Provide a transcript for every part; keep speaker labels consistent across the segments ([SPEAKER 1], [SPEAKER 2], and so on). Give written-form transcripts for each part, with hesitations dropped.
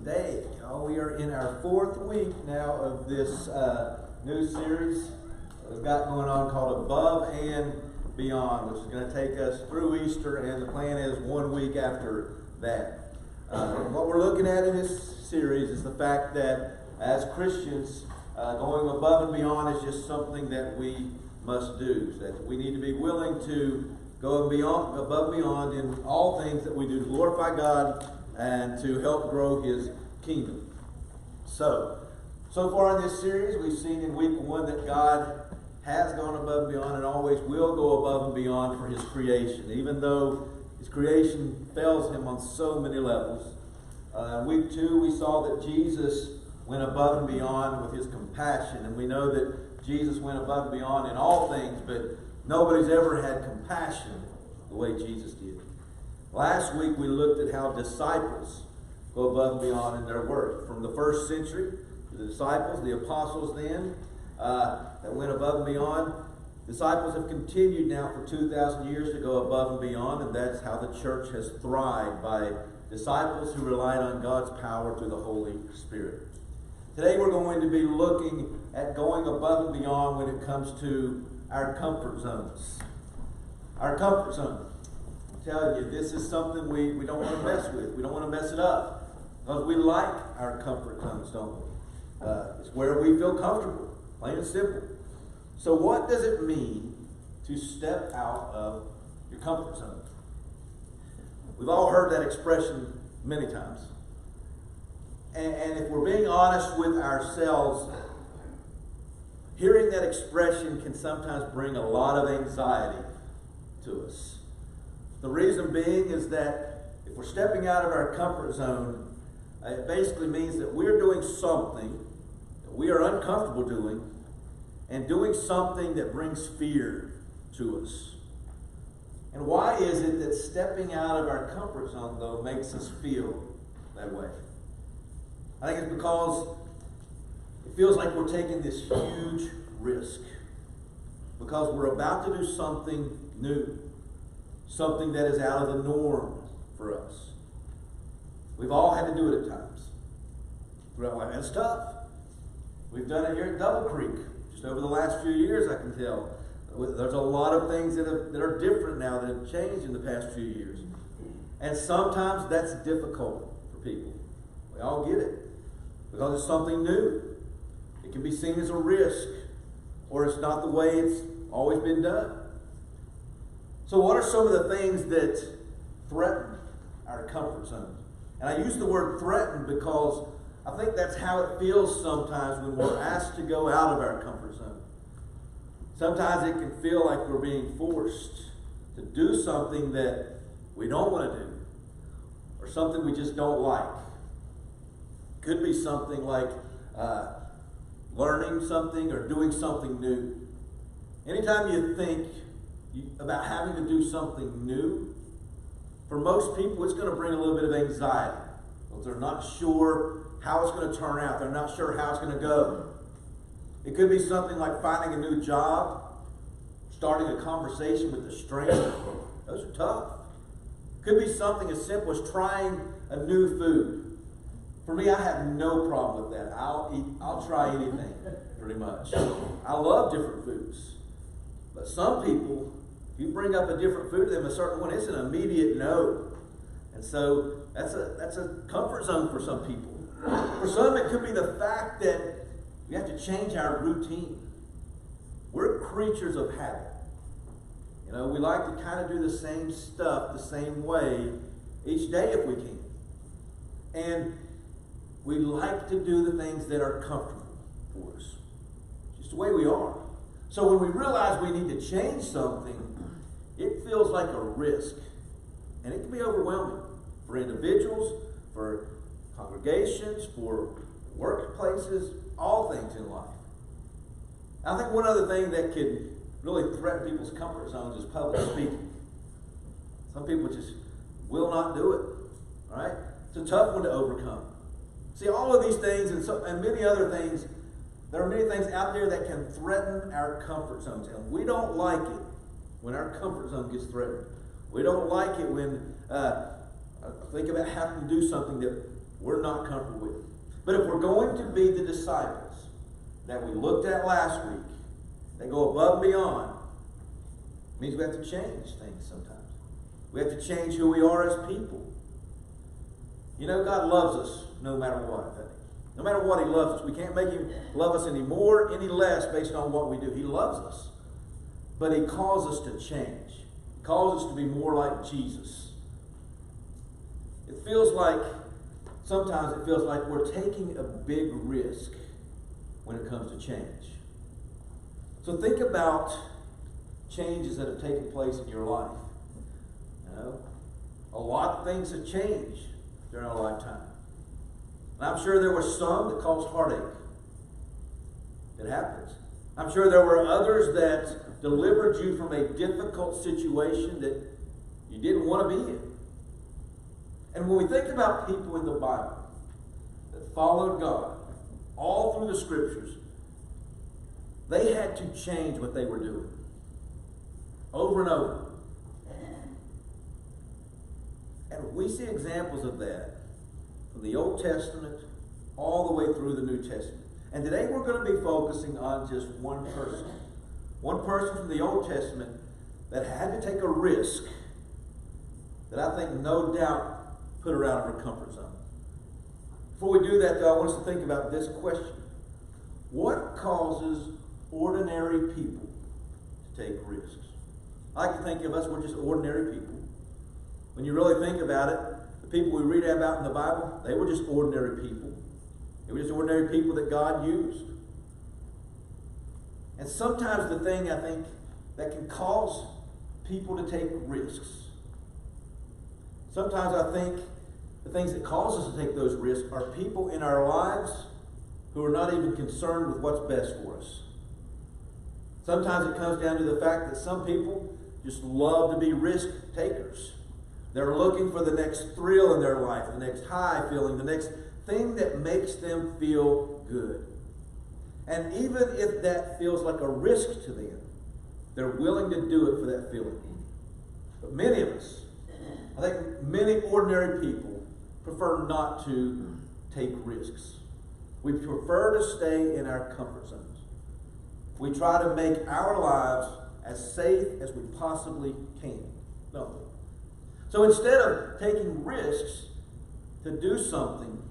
[SPEAKER 1] today. We are in our fourth week now of this new series we've got going on called Above and Beyond, which is going to take us through Easter, and the plan is 1 week after that. What we're looking at in this series is the fact that as Christians, going above and beyond is just something that we must do. So that we need to be willing to go above and beyond in all things that we do to glorify God and to help grow His kingdom. So far in this series, we've seen in week 1 that God has gone above and beyond and always will go above and beyond for His creation, even though His creation fails Him on so many levels. In week 2, we saw that Jesus went above and beyond with His compassion, and we know that Jesus went above and beyond in all things, but nobody's ever had compassion the way Jesus did. Last week we looked at how disciples go above and beyond in their work. From the first century, the disciples, the apostles then, that went above and beyond. Disciples have continued now for 2,000 years to go above and beyond, and that's how the church has thrived, by disciples who relied on God's power through the Holy Spirit. Today we're going to be looking at going above and beyond when it comes to our comfort zones. Our comfort zone. I'm telling you, this is something we don't want to mess with. We don't want to mess it up. Because we like our comfort zones, don't we? It's where we feel comfortable, plain and simple. So what does it mean to step out of your comfort zone? We've all heard that expression many times. And if we're being honest with ourselves, hearing that expression can sometimes bring a lot of anxiety to us. The reason being is that if we're stepping out of our comfort zone, it basically means that we're doing something that we are uncomfortable doing, and doing something that brings fear to us. And why is it that stepping out of our comfort zone, though, makes us feel that way? I think it's because it feels like we're taking this huge risk. Because we're about to do something new. Something that is out of the norm for us. We've all had to do it at times throughout life. It's tough. We've done it here at Double Creek. Just over the last few years, I can tell. There's a lot of things that are different now, that have changed in the past few years. And sometimes that's difficult for people. We all get it. Because it's something new. It can be seen as a risk, or it's not the way it's always been done. So what are some of the things that threaten our comfort zone? And I use the word threaten because I think that's how it feels sometimes when we're asked to go out of our comfort zone. Sometimes it can feel like we're being forced to do something that we don't want to do, or something we just don't like. Could be something like learning something or doing something new. Anytime you think about having to do something new, for most people it's going to bring a little bit of anxiety. Because they're not sure how it's going to turn out. They're not sure how it's going to go. It could be something like finding a new job, starting a conversation with a stranger. Those are tough. It could be something as simple as trying a new food. For me, I have no problem with that. I'll try anything, pretty much. I love different foods. But some people, if you bring up a different food to them, a certain one, it's an immediate no. And so that's a comfort zone for some people. For some, it could be the fact that we have to change our routine. We're creatures of habit. You know, we like to kind of do the same stuff the same way each day if we can. And we like to do the things that are comfortable for us. It's just the way we are. So when we realize we need to change something, it feels like a risk. And it can be overwhelming for individuals, for congregations, for workplaces, all things in life. I think one other thing that could really threaten people's comfort zones is public speaking. Some people just will not do it. Right? It's a tough one to overcome. See, all of these things and many other things, there are many things out there that can threaten our comfort zones. And we don't like it when our comfort zone gets threatened. We don't like it when think about having to do something that we're not comfortable with. But if we're going to be the disciples that we looked at last week, that go above and beyond, it means we have to change things sometimes. We have to change who we are as people. You know, God loves us no matter what, doesn't He? No matter what, He loves us. We can't make Him love us any more, any less based on what we do. He loves us. But He calls us to change. He calls us to be more like Jesus. Sometimes it feels like we're taking a big risk when it comes to change. So think about changes that have taken place in your life. You know, a lot of things have changed during our lifetime. And I'm sure there were some that caused heartache. It happens. I'm sure there were others that delivered you from a difficult situation that you didn't want to be in. And when we think about people in the Bible that followed God all through the Scriptures, they had to change what they were doing over and over. And we see examples of that from the Old Testament all the way through the New Testament. And today we're going to be focusing on just one person. One person from the Old Testament that had to take a risk that I think no doubt put her out of her comfort zone. Before we do that, though, I want us to think about this question. What causes ordinary people to take risks? I like to think of us, we're just ordinary people. When you really think about it, the people we read about in the Bible, they were just ordinary people. They were just ordinary people that God used. And sometimes the thing, I think, that can cause people to take risks. Sometimes I think the things that cause us to take those risks are people in our lives who are not even concerned with what's best for us. Sometimes it comes down to the fact that some people just love to be risk takers. They're looking for the next thrill in their life, the next high feeling, the next thing that makes them feel good. And even if that feels like a risk to them, they're willing to do it for that feeling. But many of us, I think many ordinary people prefer not to take risks. We prefer to stay in our comfort zones. We try to make our lives as safe as we possibly can, don't we? So instead of taking risks to do something,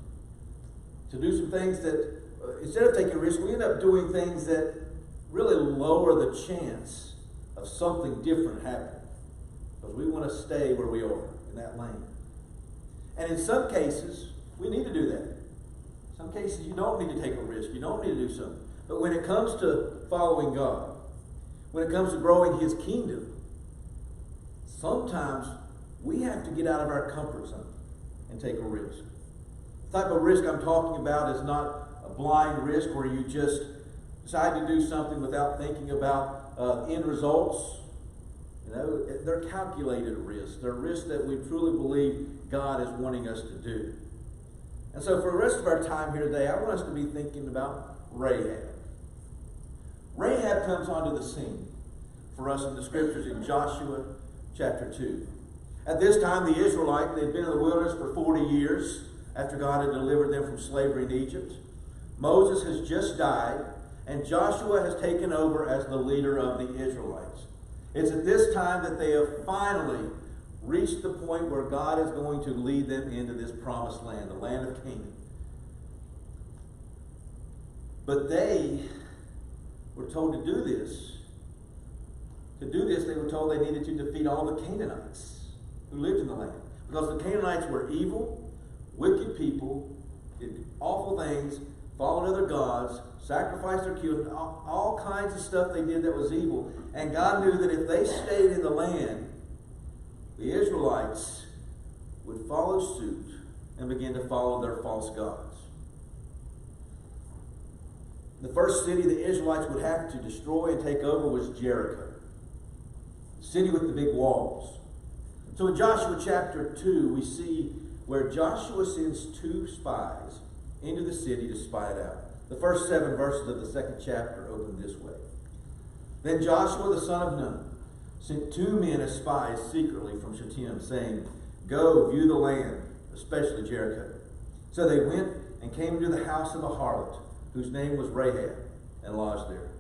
[SPEAKER 1] to do some things that, instead of taking risks, we end up doing things that really lower the chance of something different happening. Because we want to stay where we are, in that lane. And in some cases, we need to do that. In some cases, you don't need to take a risk. You don't need to do something. But when it comes to following God, when it comes to growing His kingdom, sometimes we have to get out of our comfort zone and take a risk. The type of risk I'm talking about is not a blind risk where you just decide to do something without thinking about end results. You know, they're calculated risks. They're risks that we truly believe God is wanting us to do. And so for the rest of our time here today, I want us to be thinking about Rahab. Rahab comes onto the scene for us in the Scriptures in Joshua chapter 2. At this time, the Israelites, they'd been in the wilderness for 40 years after God had delivered them from slavery in Egypt. Moses has just died, and Joshua has taken over as the leader of the Israelites. It's at this time that they have finally reached the point where God is going to lead them into this promised land, the land of Canaan. But they were told to do this. To do this, they were told they needed to defeat all the Canaanites who lived in the land. Because the Canaanites were evil, wicked people, did awful things, followed other gods, sacrificed their children, all kinds of stuff they did that was evil. And God knew that if they stayed in the land, the Israelites would follow suit and begin to follow their false gods. The first city the Israelites would have to destroy and take over was Jericho. The city with the big walls. So in Joshua chapter 2, we see where Joshua sends 2 spies into the city to spy it out. The first 7 verses of the 2nd chapter open this way. Then Joshua the son of Nun sent 2 men as spies secretly from Shittim, saying, "Go, view the land, especially Jericho. So they went and came to the house of a harlot, whose name was Rahab, and lodged there.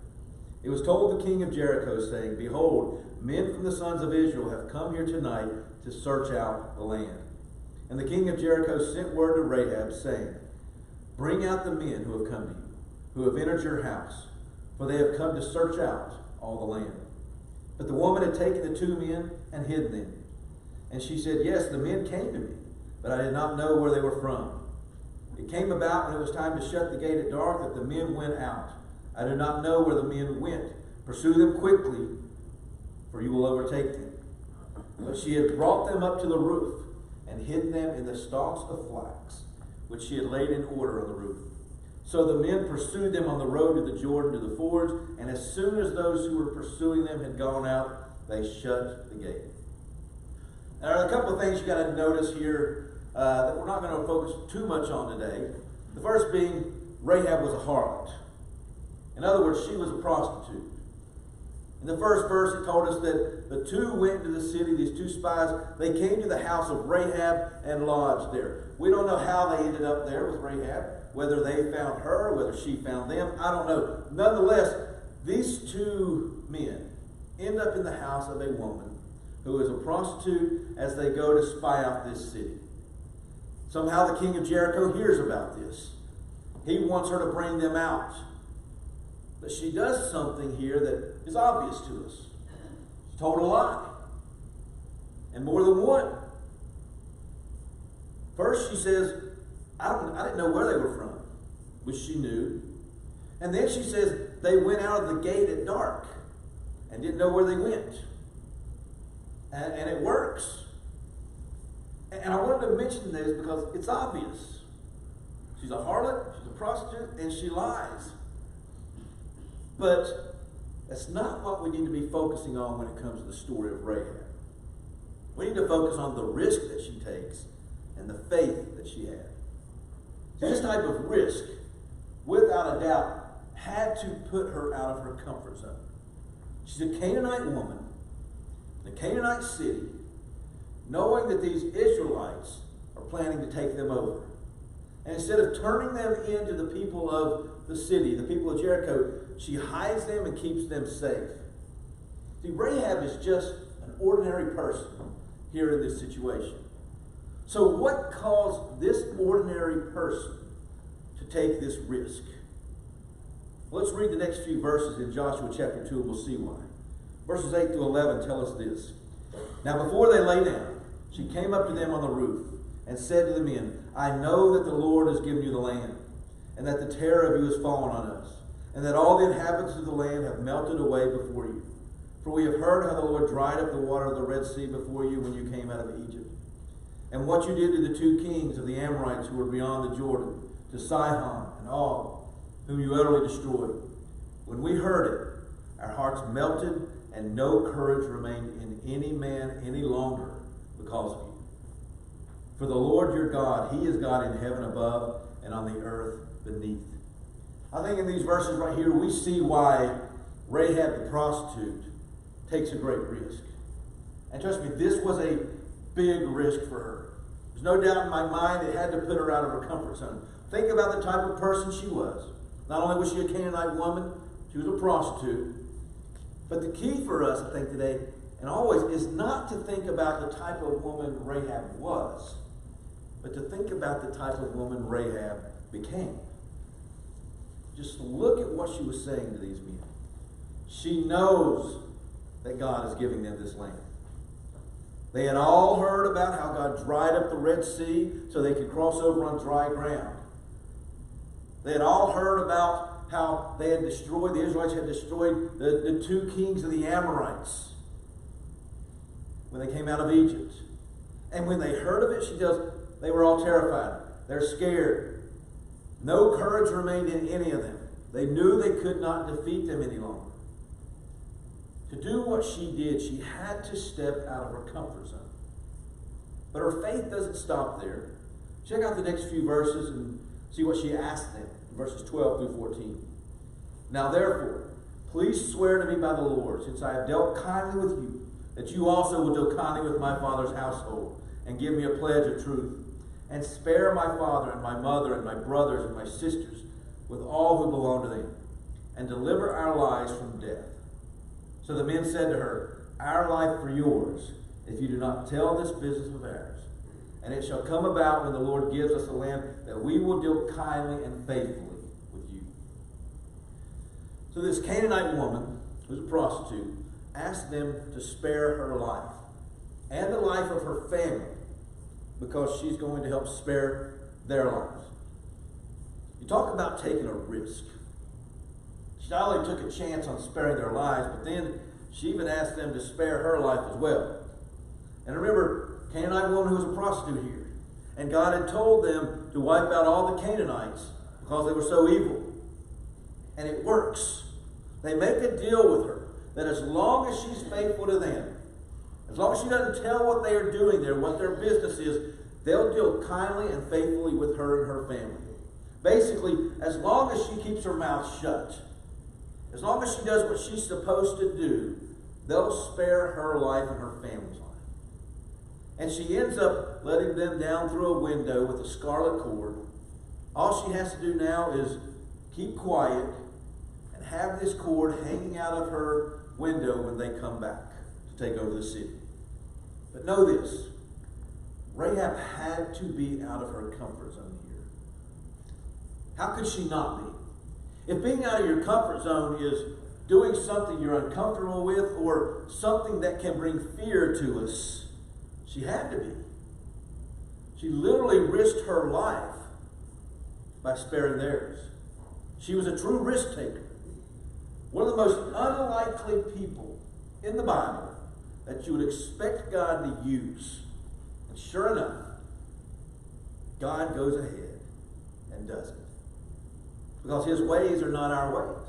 [SPEAKER 1] It was told the king of Jericho, saying, Behold, men from the sons of Israel have come here tonight to search out the land. And the king of Jericho sent word to Rahab, saying, Bring out the men who have come to you, who have entered your house, for they have come to search out all the land. But the woman had taken the 2 men and hid them. And she said, Yes, the men came to me, but I did not know where they were from. It came about when it was time to shut the gate at dark that the men went out. I do not know where the men went. Pursue them quickly, for you will overtake them. But she had brought them up to the roof and hid them in the stalks of flax, which she had laid in order on the roof. So the men pursued them on the road to the Jordan, to the fords, and as soon as those who were pursuing them had gone out, they shut the gate. There are a couple of things you got to notice here that we're not going to focus too much on today. The first being Rahab was a harlot. In other words, she was a prostitute. In the first verse, it told us that the 2 went into the city, these 2 spies. They came to the house of Rahab and lodged there. We don't know how they ended up there with Rahab, whether they found her, whether she found them. I don't know. Nonetheless, these 2 men end up in the house of a woman who is a prostitute as they go to spy out this city. Somehow the king of Jericho hears about this. He wants her to bring them out. But she does something here that is obvious to us. She told a lie. And more than one. First she says, I didn't know where they were from, which she knew. And then she says they went out of the gate at dark and didn't know where they went. And it works. And I wanted to mention this because it's obvious. She's a harlot, she's a prostitute, and she lies. But that's not what we need to be focusing on when it comes to the story of Rahab. We need to focus on the risk that she takes and the faith that she had. This type of risk, without a doubt, had to put her out of her comfort zone. She's a Canaanite woman in a Canaanite city, knowing that these Israelites are planning to take them over. And instead of turning them into the people of the city, the people of Jericho, she hides them and keeps them safe. See, Rahab is just an ordinary person here in this situation. So what caused this ordinary person to take this risk? Well, let's read the next few verses in Joshua chapter 2 and we'll see why. Verses 8 through 11 tell us this. Now before they lay down, she came up to them on the roof and said to the men, I know that the Lord has given you the land, and that the terror of you has fallen on us, and that all the inhabitants of the land have melted away before you. For we have heard how the Lord dried up the water of the Red Sea before you when you came out of Egypt, and what you did to the 2 kings of the Amorites who were beyond the Jordan, to Sihon and Og, whom you utterly destroyed. When we heard it, our hearts melted, and no courage remained in any man any longer because of you. For the Lord your God, He is God in heaven above and on the earth beneath. I think in these verses right here, we see why Rahab the prostitute takes a great risk. And trust me, this was a big risk for her. There's no doubt in my mind it had to put her out of her comfort zone. Think about the type of person she was. Not only was she a Canaanite woman, she was a prostitute. But the key for us, I think, today, and always, is not to think about the type of woman Rahab was, but to think about the type of woman Rahab became. Just look at what she was saying to these men. She knows that God is giving them this land. They had all heard about how God dried up the Red Sea so they could cross over on dry ground. They had all heard about how they had destroyed, the Israelites had destroyed the 2 kings of the Amorites when they came out of Egypt. And when they heard of it, she tells, they were all terrified. They're scared. No courage remained in any of them. They knew they could not defeat them any longer. To do what she did, she had to step out of her comfort zone. But her faith doesn't stop there. Check out the next few verses and see what she asked them. Verses 12 through 14. Now therefore, please swear to me by the Lord, since I have dealt kindly with you, that you also will deal kindly with my father's household, and give me a pledge of truth. and spare my father and my mother and my brothers and my sisters with all who belong to them, and deliver our lives from death." So the men said to her, "Our life for yours, if you do not tell this business of ours. And it shall come about when the Lord gives us the land that we will deal kindly and faithfully with you." So this Canaanite woman, who's a prostitute, asked them to spare her life and the life of her family, because she's going to help spare their lives. You talk about taking a risk. She not only took a chance on sparing their lives, but then she even asked them to spare her life as well. And remember, Canaanite woman who was a prostitute here. And God had told them to wipe out all the Canaanites because they were so evil. And it works. They make a deal with her that as long as she's faithful to them, as long as she doesn't tell what they are doing there, what their business is, they'll deal kindly and faithfully with her and her family. Basically, as long as she keeps her mouth shut, as long as she does what she's supposed to do, they'll spare her life and her family's life. And she ends up letting them down through a window with a scarlet cord. All she has to do now is keep quiet and have this cord hanging out of her window when they come back to take over the city. But know this, Rahab had to be out of her comfort zone here. How could she not be? If being out of your comfort zone is doing something you're uncomfortable with or something that can bring fear to us, she had to be. She literally risked her life by sparing theirs. She was a true risk taker. One of the most unlikely people in the Bible that you would expect God to use. And sure enough, God goes ahead and does it. Because his ways are not our ways.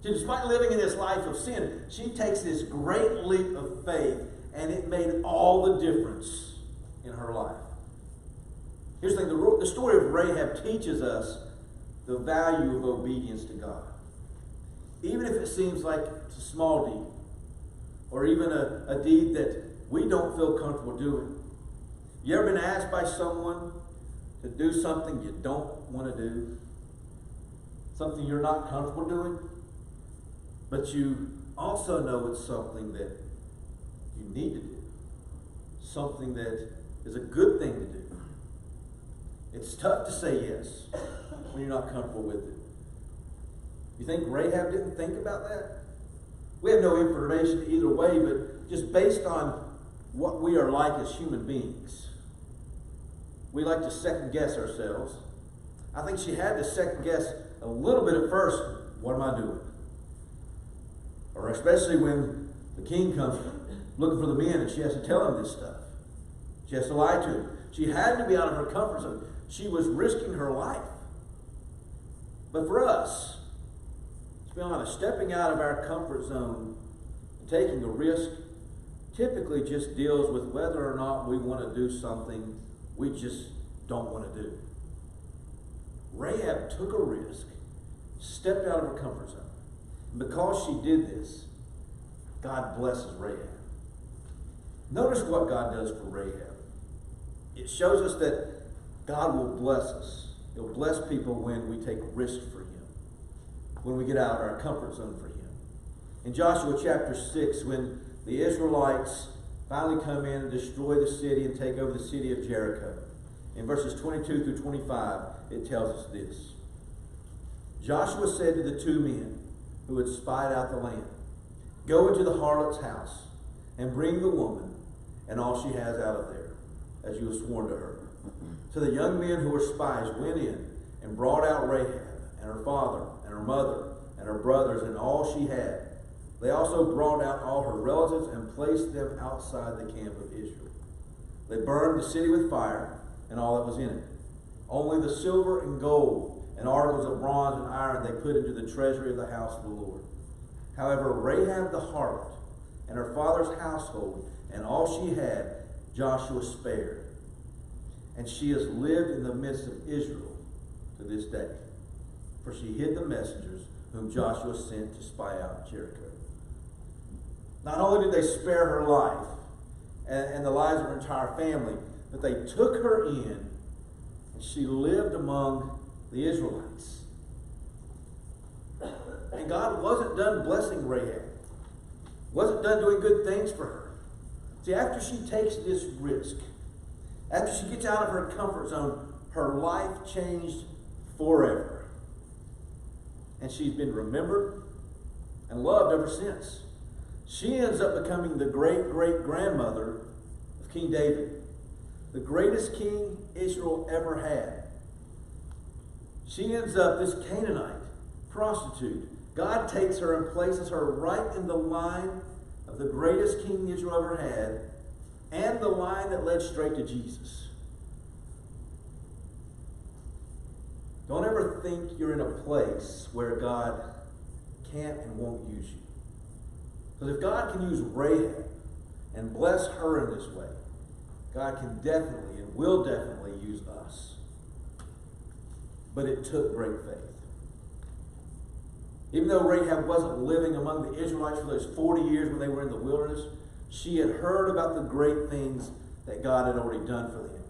[SPEAKER 1] See, despite living in this life of sin, she takes this great leap of faith, and it made all the difference in her life. Here's the thing, the story of Rahab teaches us the value of obedience to God. Even if it seems like it's a small deed, or even a deed that we don't feel comfortable doing. You ever been asked by someone to do something you don't want to do? Something you're not comfortable doing? But you also know it's something that you need to do. Something that is a good thing to do. It's tough to say yes when you're not comfortable with it. You think Rahab didn't think about that? We have no information either way, but just based on what we are like as human beings, we like to second guess ourselves. I think she had to second guess a little bit at first. What am I doing? Or especially when the king comes looking for the men and she has to tell him this stuff. She has to lie to him. She had to be out of her comfort zone. She was risking her life. But for us, to be honest, stepping out of our comfort zone and taking a risk typically just deals with whether or not we want to do something we just don't want to do. Rahab took a risk, stepped out of her comfort zone. And because she did this, God blesses Rahab. Notice what God does for Rahab. It shows us that God will bless us. He'll bless people when we take risks for him, when we get out of our comfort zone for him. In Joshua chapter 6, when the Israelites finally come in and destroy the city and take over the city of Jericho, in verses 22 through 25, it tells us this. Joshua said to the two men who had spied out the land, "Go into the harlot's house and bring the woman and all she has out of there, as you have sworn to her." So the young men who were spies went in and brought out Rahab and her father and her mother and her brothers and all she had. They also brought out all her relatives and placed them outside the camp of Israel. They burned the city with fire and all that was in it. Only the silver and gold and articles of bronze and iron they put into the treasury of the house of the Lord. However, Rahab the harlot and her father's household and all she had, Joshua spared. And she has lived in the midst of Israel to this day. For she hid the messengers whom Joshua sent to spy out Jericho. Not only did they spare her life and the lives of her entire family, But they took her in, and she lived among the Israelites. And God wasn't done blessing Rahab. Wasn't done doing good things for her. See, after she takes this risk, after she gets out of her comfort zone, her life changed forever. And she's been remembered and loved ever since. She ends up becoming the great-great-grandmother of King David, the greatest king Israel ever had. She ends up this Canaanite prostitute. God takes her and places her right in the line of the greatest king Israel ever had, and the line that led straight to Jesus. Don't ever think you're in a place where God can't and won't use you. Because if God can use Rahab and bless her in this way, God can definitely and will definitely use us. But it took great faith. Even though Rahab wasn't living among the Israelites for those 40 years when they were in the wilderness, she had heard about the great things that God had already done for them.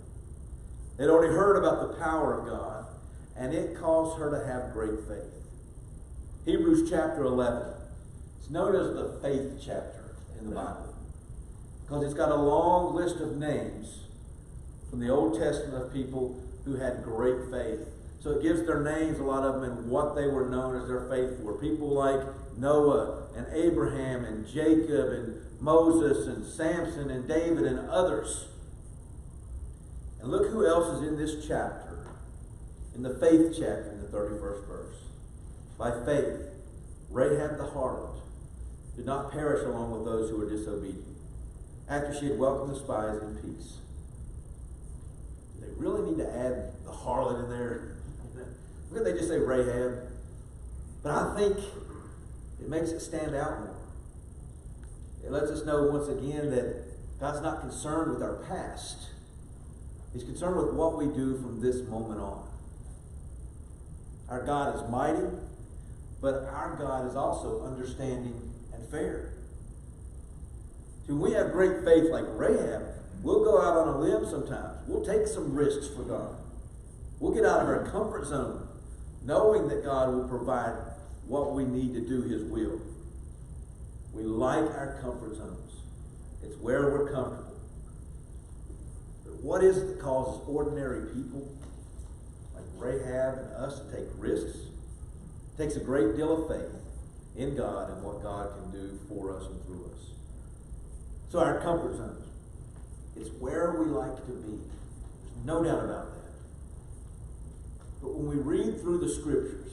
[SPEAKER 1] They'd already heard about the power of God, and it caused her to have great faith. Hebrews chapter 11. It's known as the faith chapter in the Bible because it's got a long list of names from the Old Testament of people who had great faith. So it gives their names, a lot of them, and what they were known as their faith for. People like Noah and Abraham and Jacob and Moses and Samson and David and others. And look who else is in this chapter, in the faith chapter in the 31st verse. By faith, Rahab the harlot did not perish along with those who were disobedient, after she had welcomed the spies in peace. Do they really need to add the harlot in there? Why couldn't they just say Rahab? But I think it makes it stand out more. It lets us know once again that God's not concerned with our past. He's concerned with what we do from this moment on. Our God is mighty, but our God is also understanding and fair. So when we have great faith like Rahab, we'll go out on a limb sometimes. We'll take some risks for God. We'll get out of our comfort zone, knowing that God will provide what we need to do His will. We like our comfort zones. It's where we're comfortable. But what is it that causes ordinary people like Rahab and us to take risks? It takes a great deal of faith in God and what God can do for us and through us. So our comfort zones, it's where we like to be. There's no doubt about that. But when we read through the Scriptures,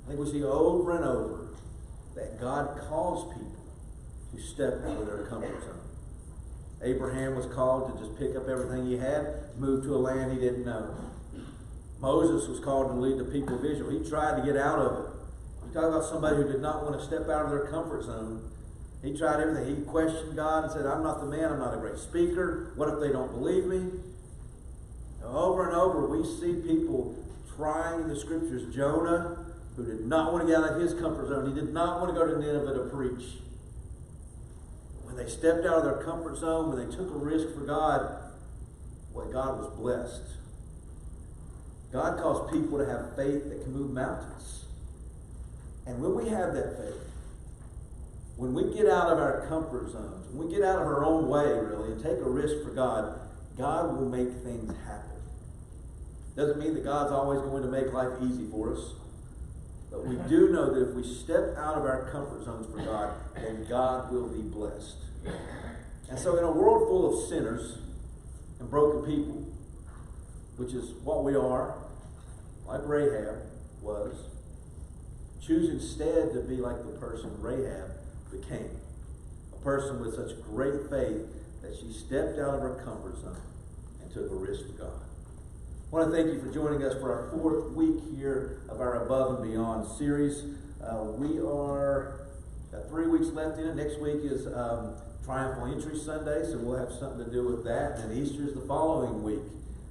[SPEAKER 1] I think we see over and over that God calls people to step out of their comfort zone. Abraham was called to just pick up everything he had, move to a land he didn't know. Moses was called to lead the people of Israel. He tried to get out of it. You talk about somebody who did not want to step out of their comfort zone. He tried everything. He questioned God and said, I'm not the man. I'm not a great speaker. What if they don't believe me? Over and over, we see people trying the Scriptures. Jonah, who did not want to get out of his comfort zone. He did not want to go to Nineveh to preach. When they stepped out of their comfort zone, when they took a risk for God, boy, God was blessed. God calls people to have faith that can move mountains. And when we have that faith, when we get out of our comfort zones, when we get out of our own way, really, and take a risk for God, God will make things happen. Doesn't mean that God's always going to make life easy for us. But we do know that if we step out of our comfort zones for God, then God will be blessed. And so in a world full of sinners and broken people, which is what we are, like Rahab was, choose instead to be like the person Rahab became. A person with such great faith that she stepped out of her comfort zone and took a risk for God. I want to thank you for joining us for our 4th week here of our Above and Beyond series. We are got 3 weeks left in it. Next week is Triumphal Entry Sunday, so we'll have something to do with that. And Easter is the following week.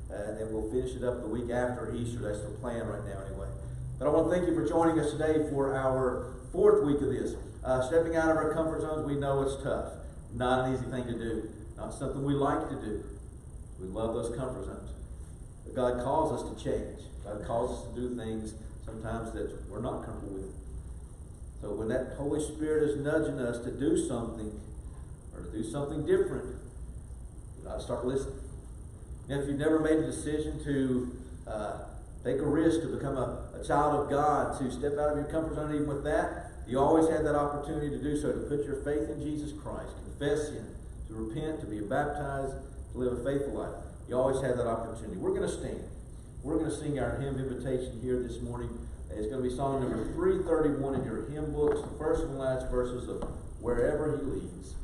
[SPEAKER 1] And then we'll finish it up the week after Easter. That's the plan right now anyway. But I want to thank you for joining us today for our 4th week of this. Stepping out of our comfort zones, we know it's tough. Not an easy thing to do. Not something we like to do. We love those comfort zones. But God calls us to change. God calls us to do things sometimes that we're not comfortable with. So when that Holy Spirit is nudging us to do something, or to do something different, you got to start listening. Now, if you've never made a decision to take a risk to become a child of God, to step out of your comfort zone, even with that, you always have that opportunity to do so, to put your faith in Jesus Christ, confess Him, to repent, to be baptized, to live a faithful life. You always have that opportunity. We're going to stand. We're going to sing our hymn invitation here this morning. It's going to be song number 331 in your hymn books, the first and last verses of Wherever He Leads.